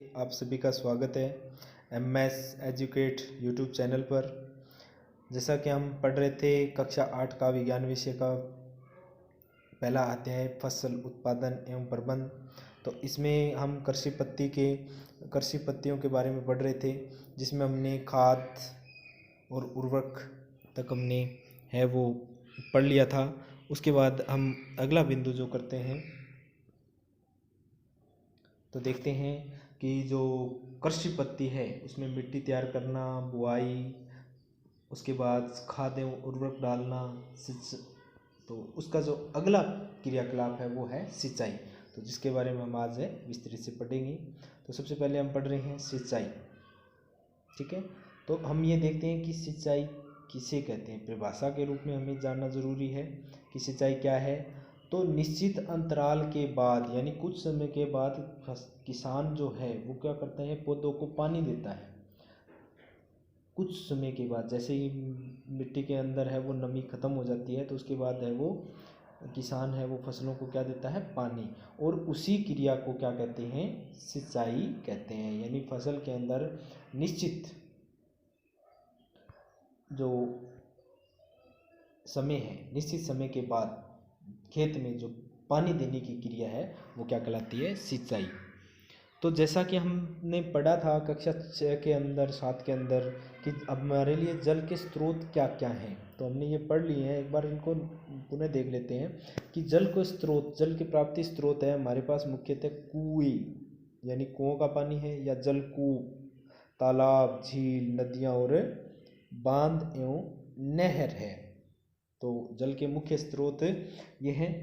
आप सभी का स्वागत है MS एजुकेट यूट्यूब चैनल पर। जैसा कि हम पढ़ रहे थे कक्षा 8 का विज्ञान विषय का पहला अध्याय फसल उत्पादन एवं प्रबंध। तो इसमें हम कृषि पत्तियों के बारे में पढ़ रहे थे, जिसमें हमने खाद और उर्वरक तक हमने वो पढ़ लिया था। उसके बाद हम अगला बिंदु जो करते हैं तो देखते हैं कि जो कृषि पत्ती है उसमें मिट्टी तैयार करना, बुआई, उसके बाद खाद एवं उर्वरक डालना, तो उसका जो अगला क्रियाकलाप है वो है सिंचाई। तो जिसके बारे में हम आज विस्तृत से पढ़ेंगे। तो सबसे पहले हम पढ़ रहे हैं सिंचाई। ठीक है, तो हम ये देखते हैं कि सिंचाई किसे कहते हैं। परिभाषा के रूप में हमें जानना जरूरी है कि सिंचाई क्या है। तो निश्चित अंतराल के बाद यानी कुछ समय के बाद किसान जो है वो क्या करता है, पौधों को पानी देता है। कुछ समय के बाद जैसे ही मिट्टी के अंदर है वो नमी खत्म हो जाती है, तो उसके बाद है वो किसान है वो फसलों को क्या देता है, पानी। और उसी क्रिया को क्या कहते हैं, सिंचाई कहते हैं। यानी फसल के अंदर निश्चित जो समय है, निश्चित समय के बाद खेत में जो पानी देने की क्रिया है वो क्या कहलाती है, सिंचाई। तो जैसा कि हमने पढ़ा था कक्षा 6 के अंदर, 7 के अंदर, कि अब हमारे लिए जल के स्रोत क्या क्या हैं। तो हमने ये पढ़ लिए हैं, एक बार इनको पुनः देख लेते हैं कि जल के प्राप्ति स्रोत है हमारे पास मुख्यतः कुएं यानी कुओं का पानी है, या जलकूप, तालाब, झील, नदियाँ और बांध एवं नहर है। तो जल के मुख्य स्रोत ये हैं।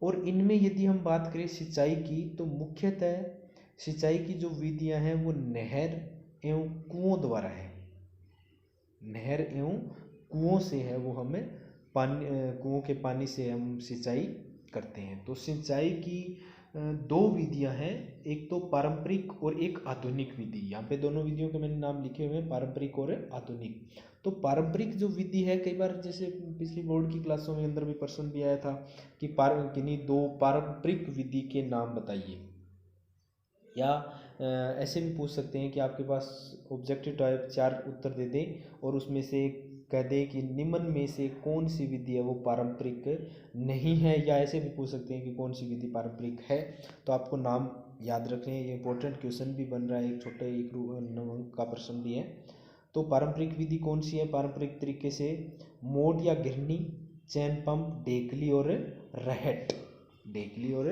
और इनमें यदि हम बात करें सिंचाई की, तो मुख्यतः सिंचाई की जो विधियां हैं वो नहर एवं कुओं द्वारा है। नहर एवं कुओं से है वो हमें पानी, कुओं के पानी से हम सिंचाई करते हैं। तो सिंचाई की दो विधियां हैं, एक तो पारंपरिक और एक आधुनिक विधि। यहाँ पे दोनों विधियों के मैंने नाम लिखे हुए हैं, पारंपरिक और आधुनिक। तो पारंपरिक जो विधि है, कई बार जैसे पिछली बोर्ड की क्लासों में अंदर भी प्रश्न भी आया था कि किन्हीं दो पारंपरिक विधि के नाम बताइए। या ऐसे भी पूछ सकते हैं कि आपके पास ऑब्जेक्टिव टाइप 4 उत्तर दे दें और उसमें से कह दे कि निम्न में से कौन सी विधि है वो पारंपरिक नहीं है। या ऐसे भी पूछ सकते हैं कि कौन सी विधि पारंपरिक है। तो आपको नाम याद रखने, ये इंपॉर्टेंट क्वेश्चन भी बन रहा है, एक छोटे 9 अंक का प्रश्न भी है। तो पारंपरिक विधि कौन सी है, पारंपरिक तरीके से मोट या घिरनी, चैन पंप, डेकली और रहट। डेकली और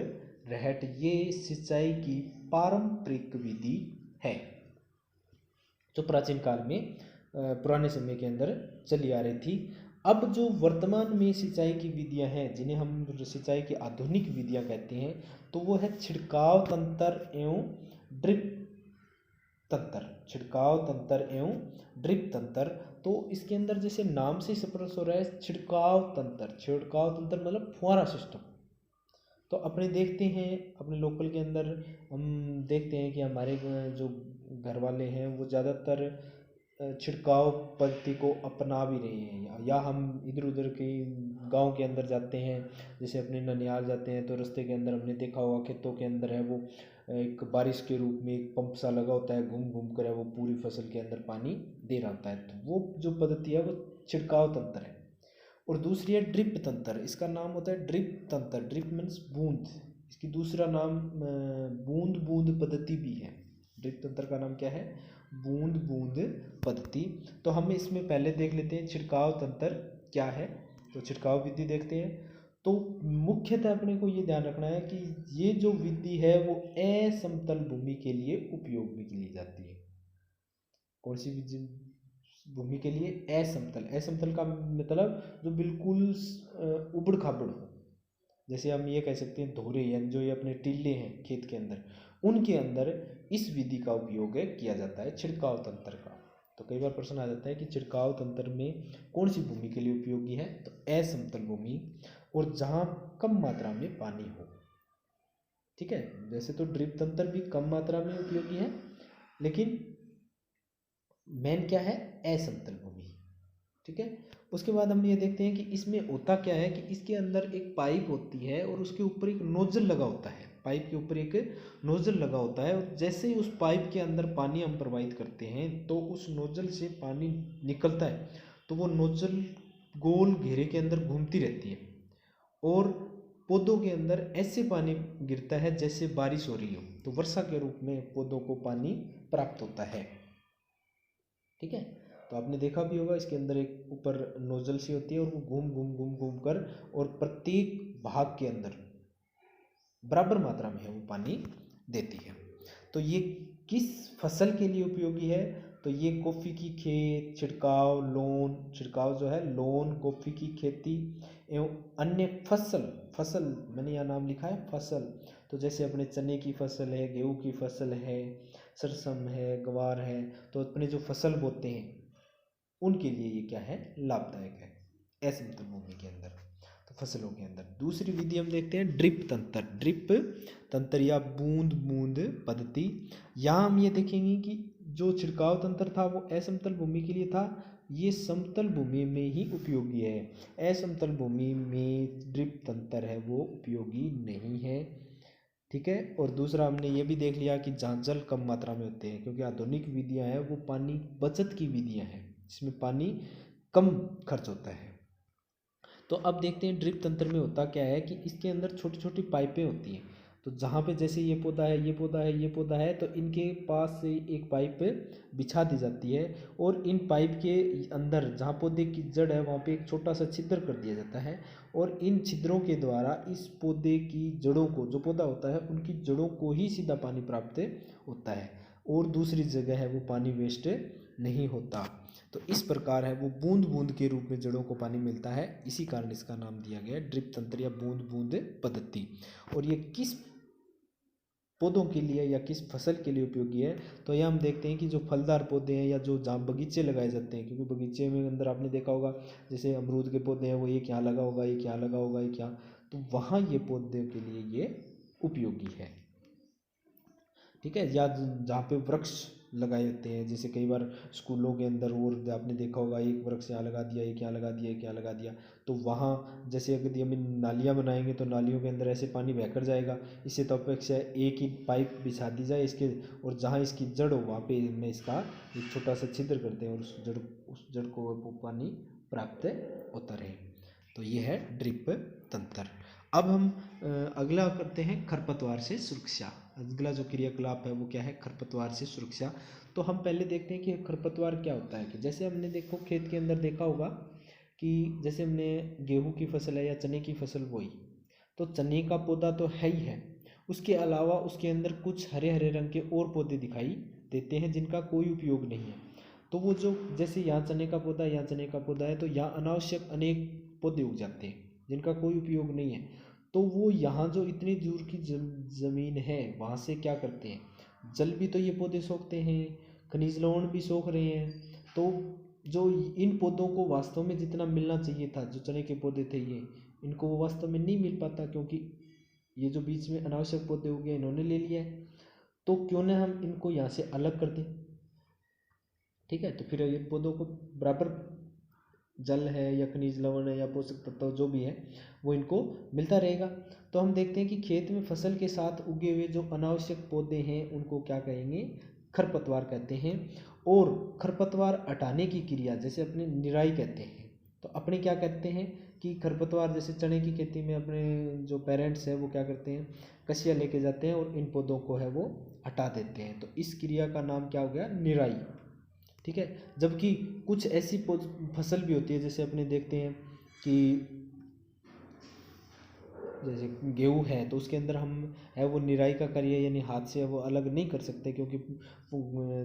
रहट ये सिंचाई की पारंपरिक विधि है, जो प्राचीन काल में पुराने समय के अंदर चली आ रही थी। अब जो वर्तमान में सिंचाई की विधियां हैं, जिन्हें हम सिंचाई की आधुनिक विधियां कहते हैं, तो वो है छिड़काव तंत्र एवं ड्रिप तंत्र। छिड़काव तंत्र एवं ड्रिप तंत्र। तो इसके अंदर जैसे नाम से स्पष्ट हो रहा है, छिड़काव तंत्र। छिड़काव तंत्र मतलब फुहारा सिस्टम। तो अपने देखते हैं अपने लोकल के अंदर हम देखते हैं कि हमारे जो घर वाले हैं वो ज़्यादातर छिड़काव पद्धति को अपना भी रहे हैं। या हम इधर उधर के गांव के अंदर जाते हैं, जैसे अपने ननिहाल जाते हैं, तो रास्ते के अंदर हमने देखा होगा खेतों के अंदर है वो एक बारिश के रूप में एक पंप सा लगा होता है, घूम घूम कर है वो पूरी फसल के अंदर पानी दे रहा होता है। तो वो जो पद्धति है वो छिड़काव तंत्र है। और दूसरी है ड्रिप तंत्र। इसका नाम होता है ड्रिप तंत्र। ड्रिप मीन्स बूंद। इसकी दूसरा नाम बूंद बूंद पद्धति भी है। ड्रिप तंत्र का नाम क्या है, बूंद बूंद पद्धति। तो हम इसमें पहले देख लेते हैं छिड़काव तंत्र क्या है। तो छिड़काव विधि देखते हैं। तो मुख्यतः अपने को ये ध्यान रखना है कि ये जो विधि है वो असमतल भूमि के लिए उपयोग में ली जाती है। कौन सी भूमि के लिए, असमतल। असमतल का मतलब जो बिल्कुल उबड़ खाबड़ हो। जैसे हम ये कह सकते हैं धोरे, यानी जो ये अपने टीले हैं खेत के अंदर, उनके अंदर इस विधि का उपयोग किया जाता है, छिड़काव तंत्र का। तो कई बार प्रश्न आ जाता है कि छिड़काव तंत्र में कौन सी भूमि के लिए उपयोगी है, तो असमतल भूमि और जहाँ कम मात्रा में पानी हो। ठीक है, वैसे तो ड्रिप तंत्र भी कम मात्रा में उपयोगी है, लेकिन मेन क्या है, असमतल भूमि। ठीक है, उसके बाद हम ये देखते हैं कि इसमें होता क्या है कि इसके अंदर एक पाइप होती है और उसके ऊपर एक नोजल लगा होता है। पाइप के ऊपर एक नोजल लगा होता है, और जैसे ही उस पाइप के अंदर पानी हम प्रवाहित करते हैं तो उस नोजल से पानी निकलता है, तो वो नोजल गोल घेरे के अंदर घूमती रहती है और पौधों के अंदर ऐसे पानी गिरता है जैसे बारिश हो रही हो, तो वर्षा के रूप में पौधों को पानी प्राप्त होता है। ठीक है, तो आपने देखा भी होगा इसके अंदर एक ऊपर नोजल सी होती है और वो घूम घूम घूम घूम कर और प्रत्येक भाग के अंदर बराबर मात्रा में है वो पानी देती है। तो ये किस फसल के लिए उपयोगी है, तो ये कॉफ़ी की खेत, छिड़काव, लोन, छिड़काव जो है लोन, कॉफ़ी की खेती एवं अन्य फसल मैंने यहाँ नाम लिखा है फसल, तो जैसे अपने चने की फसल है, गेहूँ की फसल है, सरसम है, ग्वार है, तो अपने जो फसल बोते हैं उनके लिए ये क्या है, लाभदायक है असमतल भूमि के अंदर, तो फसलों के अंदर। दूसरी विधि हम देखते हैं ड्रिप तंत्र या बूंद बूंद पद्धति। यहाँ हम ये देखेंगे कि जो छिड़काव तंत्र था वो असमतल भूमि के लिए था, ये समतल भूमि में ही उपयोगी है। असमतल भूमि में ड्रिप तंत्र है वो उपयोगी नहीं है। ठीक है, और दूसरा हमने ये भी देख लिया कि जहाँ जल कम मात्रा में होते हैं, क्योंकि आधुनिक विधियाँ हैं वो पानी बचत की विधियाँ हैं, इसमें पानी कम खर्च होता है। तो अब देखते हैं ड्रिप तंत्र में होता क्या है कि इसके अंदर छोटी छोटी पाइपें होती हैं, तो जहाँ पे जैसे ये पौधा है, ये पौधा है, ये पौधा है, तो इनके पास से एक पाइप बिछा दी जाती है और इन पाइप के अंदर जहाँ पौधे की जड़ है वहाँ पे एक छोटा सा छिद्र कर दिया जाता है, और इन छिद्रों के द्वारा इस पौधे की जड़ों को, जो पौधा होता है उनकी जड़ों को ही सीधा पानी प्राप्त होता है, और दूसरी जगह है वो पानी वेस्ट नहीं होता। तो इस प्रकार है वो बूंद बूंद के रूप में जड़ों को पानी मिलता है, इसी कारण इसका नाम दिया गया है ड्रिप तंत्र या बूंद बूंद पद्धति। और ये किस पौधों के लिए या किस फसल के लिए उपयोगी है, तो यह हम देखते हैं कि जो फलदार पौधे हैं या जो जहाँ बगीचे लगाए जाते हैं, क्योंकि बगीचे में अंदर आपने देखा होगा जैसे अमरूद के पौधे हैं वो एक यहाँ लगा होगा, एक यहाँ लगा होगा, एक यहाँ, तो वहाँ ये पौधे के लिए ये उपयोगी है। ठीक है, या जहाँ पे वृक्ष लगाए होते हैं, जैसे कई बार स्कूलों के अंदर और आपने देखा होगा एक वृक्ष यहाँ लगा दिया, एक यहाँ लगा दिया, एक यहाँ लगा दिया, तो वहाँ जैसे अगर हम नालियाँ बनाएंगे तो नालियों के अंदर ऐसे पानी बहकर जाएगा, इससे तो अपेक्षा एक ही पाइप बिछा दी जाए इसके, और जहाँ इसकी जड़ हो वहाँ पे में इसका एक छोटा सा छिद्र करते हैं और उस जड़ को वो पानी प्राप्त होता रहे। तो ये है ड्रिप तंत्र। अब हम अगला करते हैं खरपतवार से सुरक्षा। अगला जो क्रियाकलाप है वो क्या है, खरपतवार से सुरक्षा। तो हम पहले देखते हैं कि खरपतवार क्या होता है। कि जैसे हमने देखो खेत के अंदर देखा होगा कि जैसे हमने गेहूं की फसल है या चने की फसल बोई, तो चने का पौधा तो है ही है, उसके अलावा उसके अंदर कुछ हरे हरे रंग के और पौधे दिखाई देते हैं जिनका कोई उपयोग नहीं है। तो वो जो जैसे यहाँ चने का पौधा, यहाँ चने का पौधा है, तो यहाँ अनावश्यक अनेक पौधे उग जाते हैं जिनका कोई उपयोग नहीं है। तो वो यहाँ जो इतनी दूर की ज़मीन है वहाँ से क्या करते हैं, जल भी तो ये पौधे सोखते हैं, खनिज लवण भी सोख रहे हैं, तो जो इन पौधों को वास्तव में जितना मिलना चाहिए था, जो चने के पौधे थे ये, इनको वो वास्तव में नहीं मिल पाता, क्योंकि ये जो बीच में अनावश्यक पौधे हो गए इन्होंने ले लिया है। तो क्यों ना हम इनको यहाँ से अलग कर दें। ठीक है, तो फिर ये पौधों को बराबर जल है या खनिज लवण है या पोषक तत्व जो भी है वो इनको मिलता रहेगा। तो हम देखते हैं कि खेत में फसल के साथ उगे हुए जो अनावश्यक पौधे हैं उनको क्या कहेंगे, खरपतवार कहते हैं। और खरपतवार हटाने की क्रिया जैसे अपने निराई कहते हैं, तो अपने क्या कहते हैं कि खरपतवार जैसे चने की खेती में अपने जो पेरेंट्स हैं वो क्या करते हैं, कसिया लेके जाते हैं और इन पौधों को है वो हटा देते हैं, तो इस क्रिया का नाम क्या हो गया, निराई। ठीक है, जबकि कुछ ऐसी फसल भी होती है जैसे अपने देखते हैं कि जैसे गेहूँ है तो उसके अंदर हम है वो निराई का कार्य यानी हाथ से वो अलग नहीं कर सकते, क्योंकि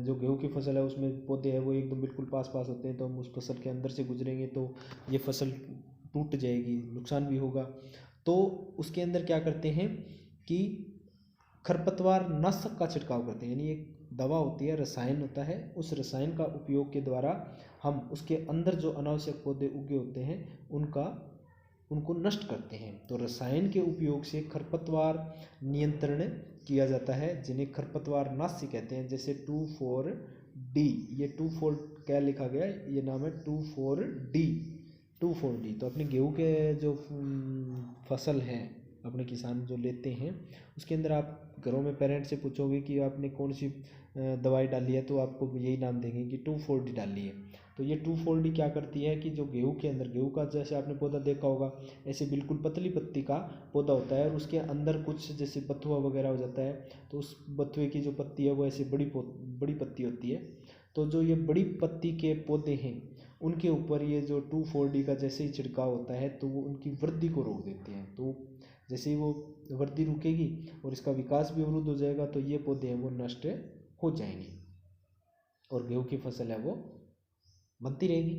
जो गेहूँ की फसल है उसमें पौधे है वो एकदम बिल्कुल पास पास होते हैं, तो हम उस फसल के अंदर से गुजरेंगे तो ये फसल टूट जाएगी, नुकसान भी होगा। तो उसके अंदर क्या करते हैं कि खरपतवार नाशक का छिड़काव करते हैं, यानी एक दवा होती है, रसायन होता है, उस रसायन का उपयोग के द्वारा हम उसके अंदर जो अनावश्यक पौधे उगे होते हैं उनको नष्ट करते हैं। तो रसायन के उपयोग से खरपतवार नियंत्रण किया जाता है, जिन्हें खरपतवार नाशी कहते हैं। जैसे 2,4-D, ये 2,4 क्या लिखा गया है, ये नाम है 2,4-D। 2,4-D तो अपने गेहूँ के जो फसल है अपने किसान जो लेते हैं उसके अंदर आप घरों में पेरेंट्स से पूछोगे कि आपने कौन सी दवाई डाली है, तो आपको यही नाम देंगे कि 2,4-D डाली है। तो ये 2,4-D क्या करती है कि जो गेहूँ के अंदर, गेहूँ का जैसे आपने पौधा देखा होगा ऐसे बिल्कुल पतली पत्ती का पौधा होता है और उसके अंदर कुछ जैसे बथुआ वगैरह हो जाता है, तो उस बथुए की जो पत्ती है वो ऐसे बड़ी पत्ती होती है। तो जो ये बड़ी पत्ती के पौधे हैं उनके ऊपर ये जो 2,4-D का जैसे ही छिड़काव होता है तो वो उनकी वृद्धि को रोक देते हैं। तो जैसे ही वो वृद्धि रुकेगी और इसका विकास भी अवरुद्ध हो जाएगा तो ये पौधे हैं वो नष्ट हो जाएंगे और गेहूँ की फसल है वो बनती रहेगी।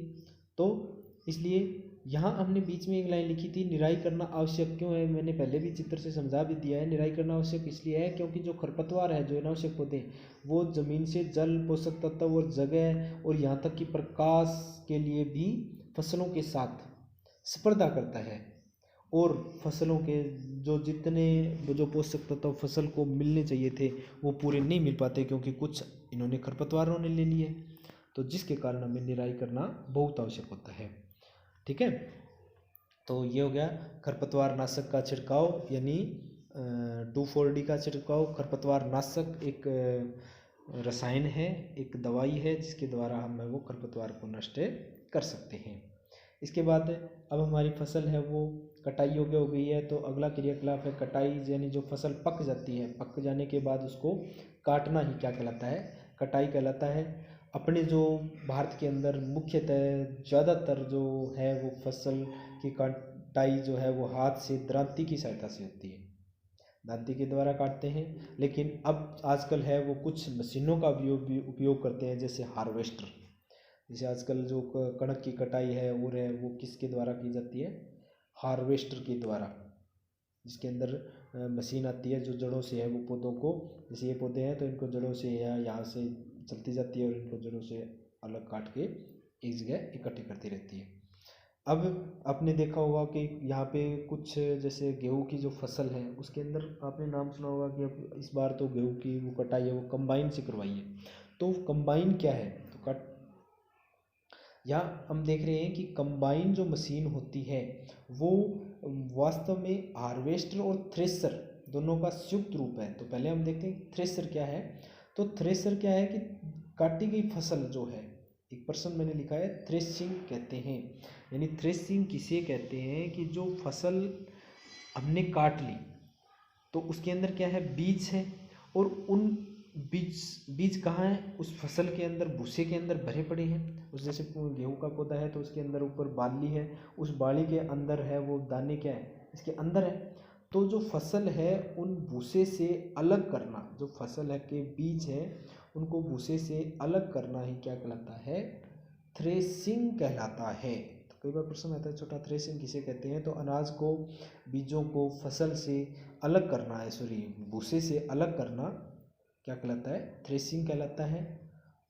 तो इसलिए यहाँ हमने बीच में एक लाइन लिखी थी, निराई करना आवश्यक क्यों है। मैंने पहले भी चित्र से समझा भी दिया है। निराई करना आवश्यक इसलिए है क्योंकि जो खरपतवार है, जो अनावश्यक पौधे, वो ज़मीन से जल, पोषक तत्व और जगह और यहाँ तक कि प्रकाश के लिए भी फसलों के साथ स्पर्धा करता है और फसलों के जो पोषक तत्व फसल को मिलने चाहिए थे वो पूरे नहीं मिल पाते क्योंकि कुछ इन्होंने खरपतवारों ने ले लिए। तो जिसके कारण हमें निराई करना बहुत आवश्यक होता है। ठीक है, तो ये हो गया खरपतवार नाशक का छिड़काव, यानी 2,4-D का छिड़काव। खरपतवार नाशक एक रसायन है, एक दवाई है जिसके द्वारा हम वो खरपतवार को नष्ट कर सकते हैं। इसके बाद अब हमारी फसल है वो कटाई योग्य हो गई है, तो अगला क्रियाकलाप है कटाई, यानी जो फसल पक जाती है, पक जाने के बाद उसको काटना ही क्या कहलाता है, कटाई कहलाता है। अपने जो भारत के अंदर मुख्यतः ज़्यादातर जो है वो फसल की कटाई जो है वो हाथ से दरांती की सहायता से होती है, दांती के द्वारा काटते हैं। लेकिन अब आजकल है वो कुछ मशीनों का उपयोग करते हैं, जैसे हार्वेस्टर। जैसे आजकल जो कणक की कटाई है और है वो किसके द्वारा की जाती है, हार्वेस्टर के द्वारा, जिसके अंदर मशीन आती है जो जड़ों से है वो पौधों को, जैसे ये पौधे हैं तो इनको जड़ों से या यहाँ से चलती जाती है और इनको जड़ों से अलग काट के एक जगह इकट्ठी करती रहती है। अब आपने देखा होगा कि यहाँ पे कुछ जैसे गेहूँ की जो फसल है उसके अंदर आपने नाम सुना होगा कि अब इस बार तो गेहूँ की वो कटाई है वो कंबाइन से करवाई है। तो कंबाइन क्या है, तो यहाँ हम देख रहे हैं कि कंबाइन जो मशीन होती है वो वास्तव में हार्वेस्टर और थ्रेसर दोनों का संयुक्त रूप है। तो पहले हम देखते हैं थ्रेसर क्या है। तो थ्रेसर क्या है कि काटी गई फसल जो है, एक पर्सन मैंने लिखा है थ्रेसिंग कहते हैं, यानी थ्रेसिंग किसे कहते हैं कि जो फसल हमने काट ली तो उसके अंदर क्या है, बीज है और उन बीज कहाँ है, उस फसल के अंदर भूसे के अंदर भरे पड़े हैं। उस जैसे गेहूं का पौधा है तो उसके अंदर ऊपर बाली है, उस बाली के अंदर है वो दाने क्या है, इसके अंदर है। तो जो फसल है उन भूसे से अलग करना, जो फसल है के बीज है उनको भूसे से अलग करना ही क्या कहलाता है, थ्रेसिंग कहलाता है। तो कई बार प्रश्न आता है छोटा थ्रेसिंग किसे कहते हैं, तो अनाज को, बीजों को फसल से अलग करना है, सॉरी भूसे से अलग करना क्या कहलाता है, थ्रेसिंग कहलाता है।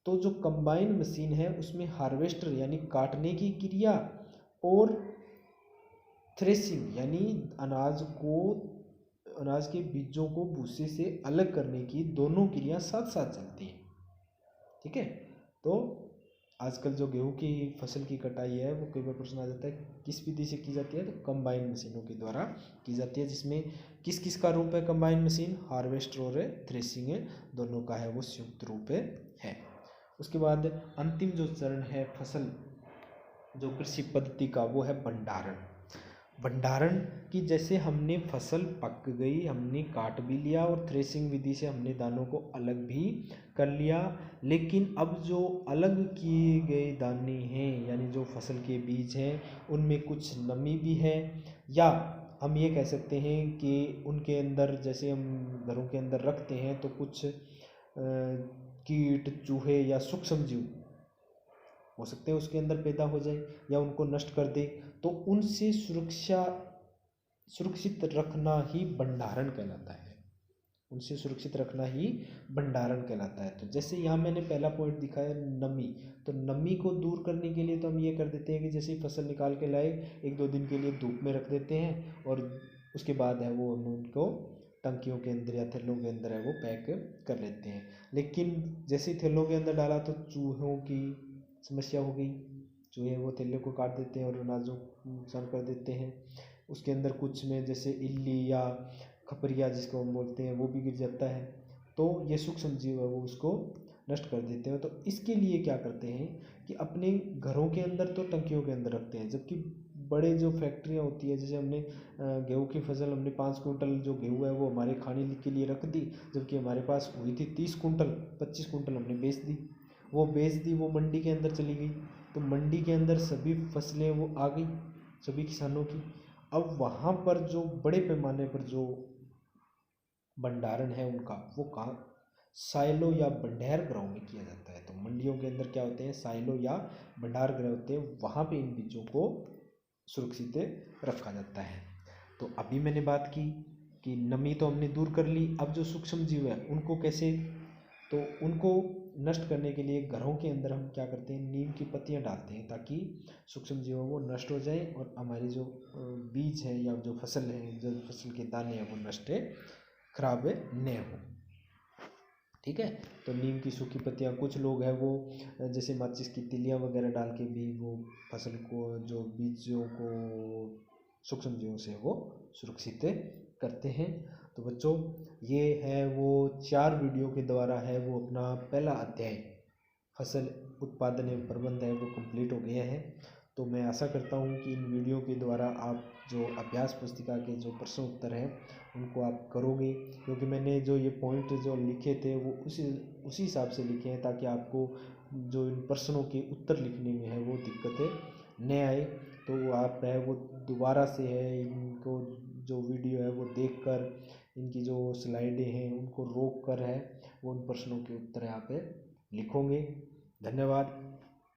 तो जो कंबाइन मशीन है उसमें हार्वेस्टर यानी काटने की क्रिया और थ्रेसिंग यानी अनाज के बीजों को भूसे से अलग करने की दोनों क्रिया साथ साथ चलती है। ठीक है, तो आजकल जो गेहूं की फसल की कटाई है वो कई बार प्रश्न आ जाता है किस विधि से की जाती है, तो कंबाइन मशीनों के द्वारा की जाती है, जिसमें किस किस का रूप है कंबाइन मशीन, हार्वेस्टर और थ्रेसिंग है, दोनों का है वो संयुक्त रूप है। उसके बाद अंतिम जो चरण है फसल जो कृषि पद्धति का वो है भंडारण। भंडारण की जैसे हमने फसल पक गई, हमने काट भी लिया और थ्रेसिंग विधि से हमने दानों को अलग भी कर लिया, लेकिन अब जो अलग किए गए दाने हैं यानी जो फसल के बीज हैं उनमें कुछ नमी भी है, या हम ये कह सकते हैं कि उनके अंदर जैसे हम घरों के अंदर रखते हैं तो कुछ कीट, चूहे या सूक्ष्म जीव हो सकते हैं उसके अंदर पैदा हो जाए या उनको नष्ट कर दे, तो उनसे सुरक्षित रखना ही भंडारण कहलाता है, उनसे सुरक्षित रखना ही भंडारण कहलाता है। तो जैसे यहाँ मैंने पहला पॉइंट दिखाया नमी, तो नमी को दूर करने के लिए तो हम ये कर देते हैं कि जैसे फसल निकाल के लाए 1-2 दिन के लिए धूप में रख देते हैं और उसके बाद है वो हम उनको टंकियों के अंदर या थैलों के अंदर है वो पैक कर लेते हैं। लेकिन जैसे थैलों के अंदर डाला तो चूहों की समस्या हो गई, चूहे वो थैले को काट देते हैं और अनाजों को नुकसान कर देते हैं। उसके अंदर कुछ में जैसे इल्ली या खपरिया जिसको हम बोलते हैं वो भी गिर जाता है, तो ये सूक्ष्म जीव है वो उसको नष्ट कर देते हैं। तो इसके लिए क्या करते हैं कि अपने घरों के अंदर तो टंकियों के अंदर रखते हैं, जबकि बड़े जो फैक्ट्रियाँ होती है, जैसे हमने गेहूँ की फसल, हमने 5 कुंटल जो गेहूँ है वो हमारे खाने के लिए रख दी, जबकि हमारे पास हुई थी 30 कुंटल, 25 कुंटल हमने बेच दी, वो मंडी के अंदर चली गई। तो मंडी के अंदर सभी फसलें वो आ गई सभी किसानों की। अब वहाँ पर जो बड़े पैमाने पर जो भंडारण है उनका, वो कहाँ, साइलो या भंडार गृहों में किया जाता है। तो मंडियों के अंदर क्या होते हैं, साइलो या भंडार गृह होते हैं, वहाँ पे इन बीजों को सुरक्षित रखा जाता है। तो अभी मैंने बात की कि नमी तो हमने दूर कर ली, अब जो सूक्ष्म जीव है उनको कैसे, तो उनको नष्ट करने के लिए घरों के अंदर हम क्या करते हैं, नीम की पत्तियां डालते हैं ताकि सूक्ष्म जीव वो नष्ट हो जाए और हमारी जो बीज है या जो फसल है, जो फसल के दाने हैं वो नष्ट खराब न हो। ठीक है, तो नीम की सूखी पत्तियाँ, कुछ लोग हैं वो जैसे माचिस की तिलियाँ वगैरह डाल के भी वो फसल को, जो बीजों को सूक्ष्म जीवों से वो सुरक्षित करते हैं। तो बच्चों ये है वो 4 वीडियो के द्वारा है वो अपना पहला अध्याय फसल उत्पादन एवं प्रबंध है वो कंप्लीट हो गया है। तो मैं आशा करता हूँ कि इन वीडियो के द्वारा आप जो अभ्यास पुस्तिका के जो प्रश्न उत्तर हैं उनको आप करोगे, क्योंकि मैंने जो ये पॉइंट जो लिखे थे वो उसी हिसाब से लिखे हैं ताकि आपको जो इन प्रश्नों के उत्तर लिखने में है वो दिक्कतें न आए। तो आप है वो दोबारा से है इनको जो वीडियो है वो देखकर इनकी जो स्लाइडें हैं उनको रोक कर है वो उन प्रश्नों के उत्तर यहाँ पे लिखोगे। धन्यवाद।